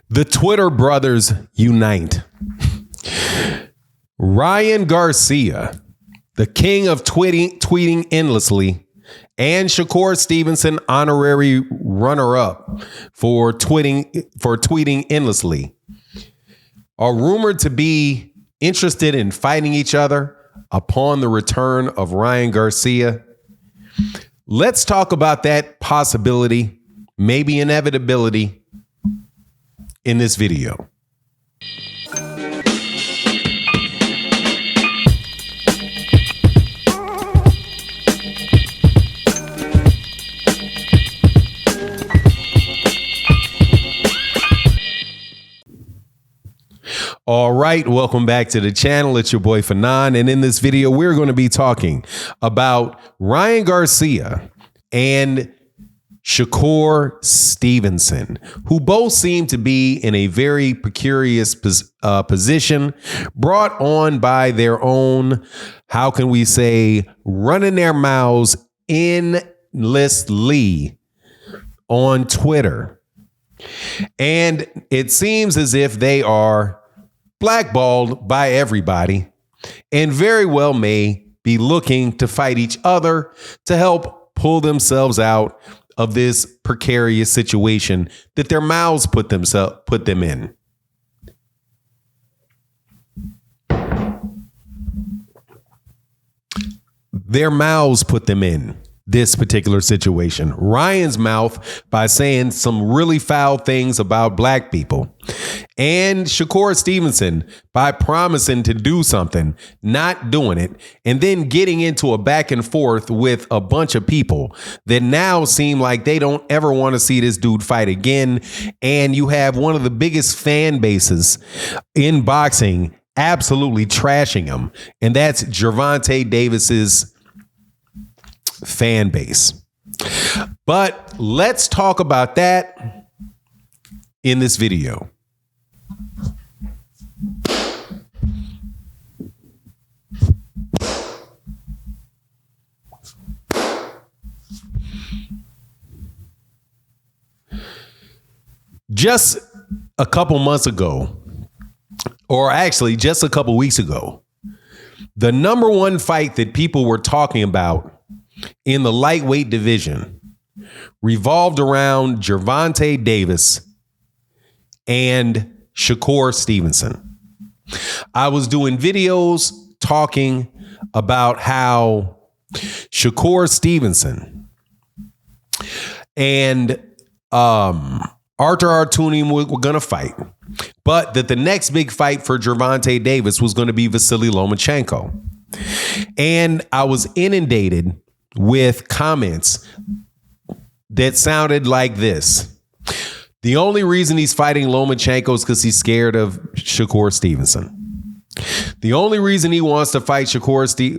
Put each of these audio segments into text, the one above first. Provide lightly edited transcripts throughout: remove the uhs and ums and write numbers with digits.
The Twitter brothers unite. Ryan Garcia, the king of tweeting endlessly, and Shakur Stevenson, honorary runner-up for tweeting endlessly, are rumored to be interested in fighting each other upon the return of Ryan Garcia. Let's talk about that possibility, maybe inevitability, in this video. All right, welcome back to the channel. It's your boy Fanon, and in this video, we're going to be talking about Ryan Garcia and Shakur Stevenson, who both seem to be in a very precarious position, brought on by their own, how can we say, running their mouths endlessly on Twitter. And it seems as if they are blackballed by everybody and very well may be looking to fight each other to help pull themselves out of this precarious situation that their mouths put them in. Their mouths put them in this particular situation. Ryan's mouth by saying some really foul things about black people, and Shakur Stevenson by promising to do something, not doing it, and then getting into a back and forth with a bunch of people that now seem like they don't ever want to see this dude fight again. And you have one of the biggest fan bases in boxing absolutely trashing him, and that's Gervonta Davis's fan base. But let's talk about that in this video. Just a couple months ago, or actually just a couple weeks ago, the number one fight that people were talking about in the lightweight division revolved around Gervonta Davis and Shakur Stevenson. I was doing videos talking about how Shakur Stevenson and Arthur Artunian were going to fight, but that the next big fight for Gervonta Davis was going to be Vasily Lomachenko. And I was inundated with comments that sounded like this: the only reason he's fighting Lomachenko is because he's scared of Shakur Stevenson. The only reason he wants to fight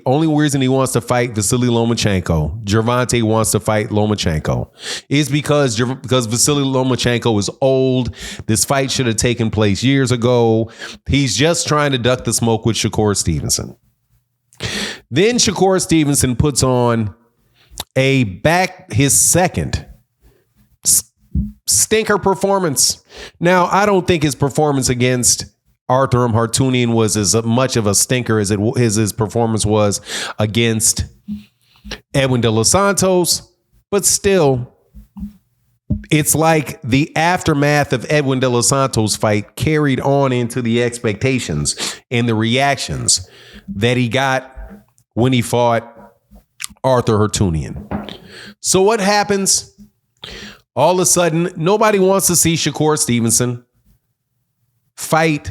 only reason he wants to fight Vasily Lomachenko, Gervonta wants to fight Lomachenko, is because Vasily Lomachenko is old. This fight should have taken place years ago. He's just trying to duck the smoke with Shakur Stevenson. Then Shakur Stevenson puts on his second stinker performance. Now, I don't think his performance against Arthur Hartunian was as much of a stinker as his performance was against Edwin De Los Santos, but still, it's like the aftermath of Edwin De Los Santos fight carried on into the expectations and the reactions that he got when he fought Arthur Hartunian. So what happens? All of a sudden, nobody wants to see Shakur Stevenson fight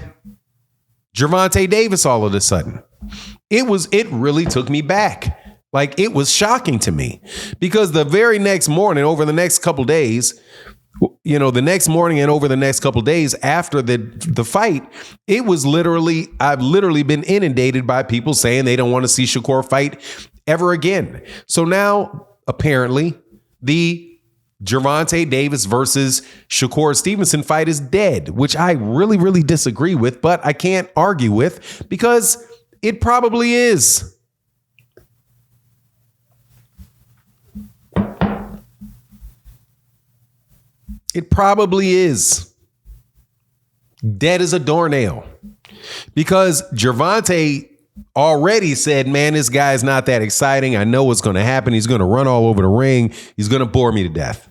Gervonta Davis all of a sudden. It really took me back. Like, it was shocking to me, because the very next morning, over the next couple days, the next morning and over the next couple days after the fight, I've literally been inundated by people saying they don't want to see Shakur fight ever again. So now, apparently, the Gervonta Davis versus Shakur Stevenson fight is dead, which I really, really disagree with, but I can't argue with, because it probably is. It probably is. Dead as a doornail. Because Gervonta already said, man, this guy's not that exciting. I know what's going to happen. He's going to run all over the ring. He's going to bore me to death.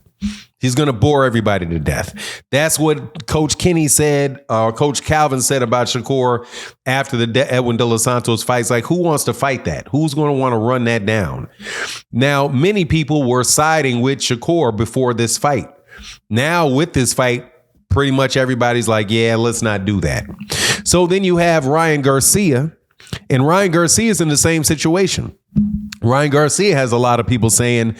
He's going to bore everybody to death. That's what Coach Kenny said, Coach Calvin said about Shakur after the Edwin De Los Santos fights. Like, who wants to fight that? Who's going to want to run that down? Now, many people were siding with Shakur before this fight. Now, with this fight, pretty much everybody's like, yeah, let's not do that. So then you have Ryan Garcia, and Ryan Garcia is in the same situation. Ryan Garcia has a lot of people saying,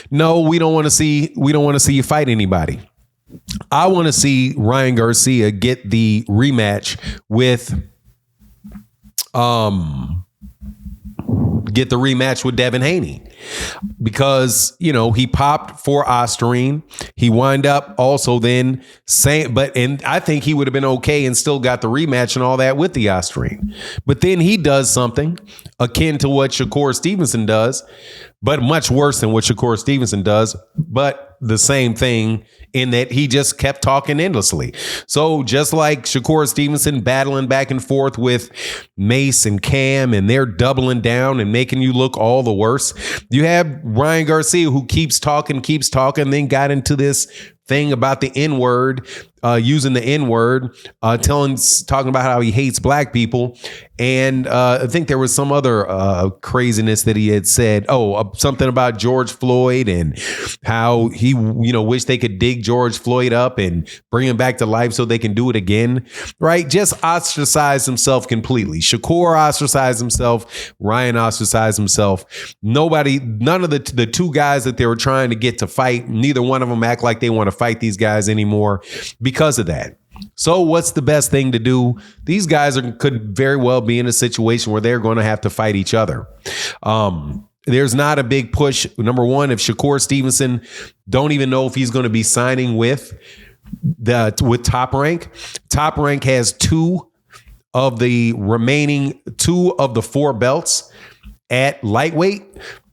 no, we don't want to see you fight anybody. I want to see Ryan Garcia get the rematch with Devin Haney, because, you know, he popped for Osterine. He wind up also then saying, and I think he would have been okay and still got the rematch and all that with the Osterine. But then he does something akin to what Shakur Stevenson does, but much worse than what Shakur Stevenson does, but the same thing in that he just kept talking endlessly. So just like Shakur Stevenson battling back and forth with Mace and Cam, and they're doubling down and making you look all the worse, you have Ryan Garcia who keeps talking, then got into this thing about the N-word, using the N-word, talking about how he hates black people. And I think there was some other craziness that he had said. Something about George Floyd and how he, wished they could dig George Floyd up and bring him back to life so they can do it again. Right? Just ostracized himself completely. Shakur ostracized himself. Ryan ostracized himself. None of the two guys that they were trying to get to fight, neither one of them act like they want to fight these guys anymore because of that. So what's the best thing to do? These guys could very well be in a situation where they're going to have to fight each other. There's not a big push. Number one, if Shakur Stevenson don't even know if he's going to be signing with Top Rank. Top Rank has two of the 4 belts at lightweight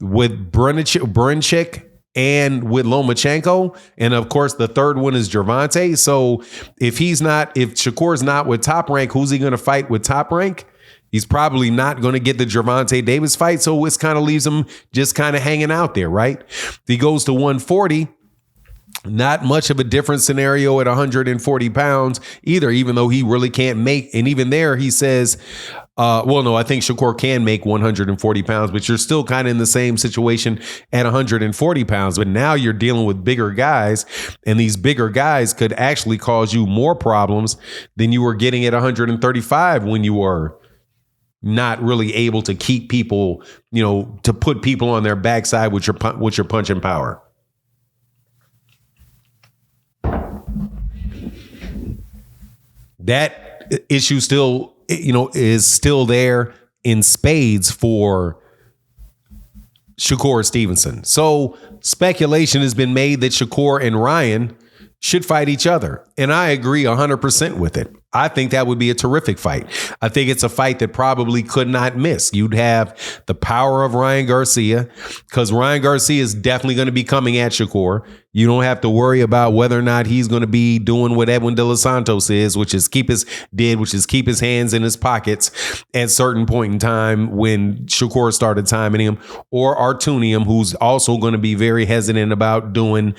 with Brunchik and with Lomachenko. And of course, the third one is Gervonta. So if Shakur's not with Top Rank, who's he going to fight with Top Rank? He's probably not going to get the Gervonta Davis fight. So it kind of leaves him just kind of hanging out there, right? If he goes to 140, not much of a different scenario at 140 pounds either, even though he really can't make. And even there, he says, I think Shakur can make 140 pounds, but you're still kind of in the same situation at 140 pounds. But now you're dealing with bigger guys, and these bigger guys could actually cause you more problems than you were getting at 135 when you were not really able to keep people, to put people on their backside with your punching power. That issue still, is still there in spades for Shakur Stevenson. So speculation has been made that Shakur and Ryan should fight each other. And I agree 100% with it. I think that would be a terrific fight. I think it's a fight that probably could not miss. You'd have the power of Ryan Garcia, because Ryan Garcia is definitely going to be coming at Shakur. You don't have to worry about whether or not he's going to be doing what Edwin De Los Santos is, which is keep his hands in his pockets at a certain point in time when Shakur started timing him, or Artunium, who's also going to be very hesitant about really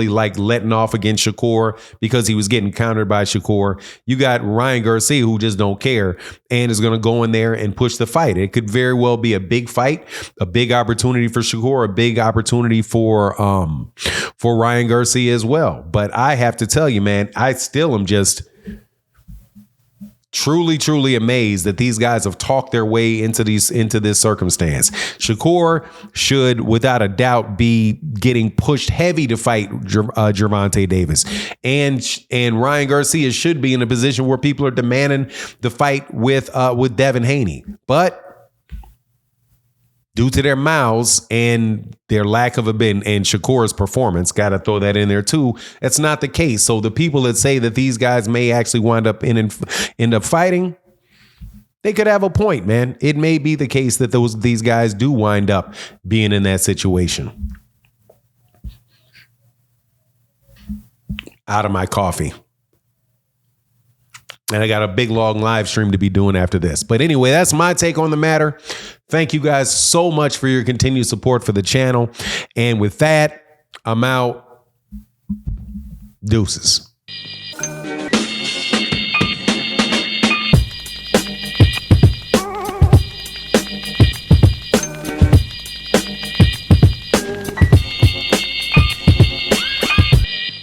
like letting off against Shakur because he was getting countered by Shakur. You got Ryan Garcia, who just don't care and is going to go in there and push the fight. It could very well be a big fight, a big opportunity for Shakur, a big opportunity for Ryan Garcia as well. But I have to tell you, man, I still am just truly amazed that these guys have talked their way into this circumstance. Shakur should, without a doubt, be getting pushed heavy to fight Gervonta Davis, and Ryan Garcia should be in a position where people are demanding the fight with Devin Haney, but due to their mouths and their lack of and Shakur's performance, got to throw that in there too, it's not the case. So the people that say that these guys may actually end up fighting, they could have a point, man. It may be the case that these guys do wind up being in that situation. Out of my coffee. And I got a big long live stream to be doing after this. But anyway, that's my take on the matter. Thank you guys so much for your continued support for the channel. And with that, I'm out. Deuces.